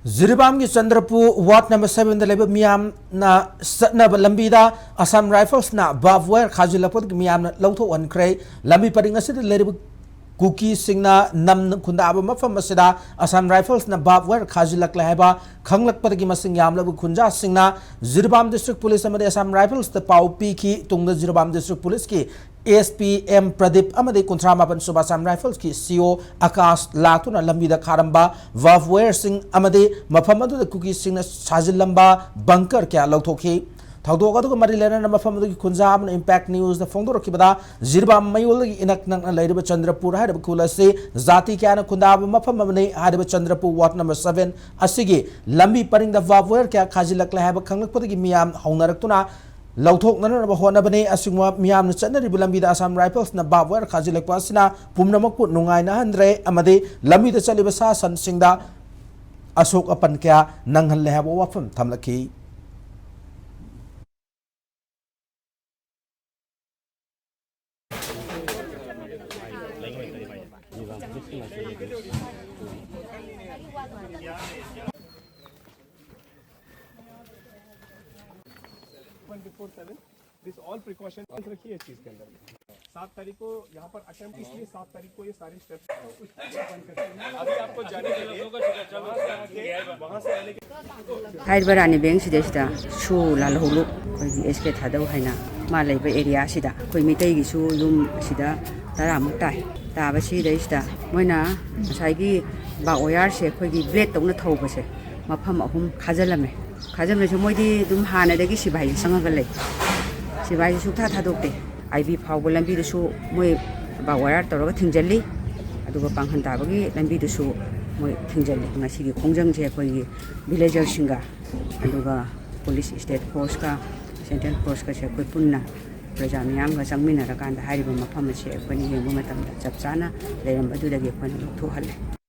Jiribam की Chandrapur Ward number 7 the level Meeyamna Satna Lambida Assam Rifles na Barb-Wire Khajinlakpadagi Meeyamna Louthok Hankhre Lambi Paringasid level Cookie Singna Nam Kundaba Mafam Masida Assam Rifles na Barb-Wire Khajinlaklaheba Hankhre Masing Yamla Kunja Singna Jiribam District Police amade Assam Rifles the Pau Piki Tungda Jiribam District Police ki SPM Pradeep amade Kuntramapan Suba Assam Rifles ki CO Akash Latuna Lambida Karamba Barb-Wire Sing amade Mafamadu the Cookie Singna Sajilamba Bunker Kya Louthok Thaudoga Marilena Mafamadu Kunjam Impact News the Fondo Kibada Jiribam Mayul Inak Lady Chandrapur had a cooler say Zati Kana Kundab Mafamane had a Chandrapur Ward number 7 Asigi Lambi Paring the Barb-Wire Kya Khajinlakla have a Kanglakpadagi Meeyam Honaratuna Louthok Nana Honabane Asuma Meeyamna Chandrapur Assam Rifles na Barb-Wire Khajinlakpasina Pumnamakut Nungaina Hankhre amade Lambi the Chalibasa San Singda Asok Apan Kya Nanghal have a wafam Tamlaki. This all precaution रखिए इस चीज के अंदर 7 तारीख को यहाँ पर attempt इसलिए 7 तारीख को ये सारे स्टेप्स अभी आपको जाने के लिए वहाँ से आने के हाइबरानी बैंक सिदा सु लालहुलु एसके थादौ हैना मा लेब एरिया सिदा कोई मिटै गी सु युम सिदा तारामुक ताइ ताबसि दैसिदा मोइना साइगी बाओयार से खोगी ब्लेड तौना थौबसे मफम अहुम खाजलमे खाजलमेसु मोइदि दुम हानादगी सिबाइ संगगा लै सिबाइ सुथा थादोक्ते आईबी फाउब लंबीदसु मोइ बाओयार तौरगा थिंजल्ली अदुगा पांगहन ताबगी लंबीदसु मोइ थिंजल्ली ngasiगी khongjangse खोगी विलेजर सिंगा अदुगा पुलिस स्टेट फोर्स का सेंट्रल फोर्स का से कोई पुन्ना प्रजा मियाम का संगमिनरकांदा हारिबा मफम से कोनी येंबु मतमदा चप चाना लेरम अदुदगी कोनी लौथोहल्ले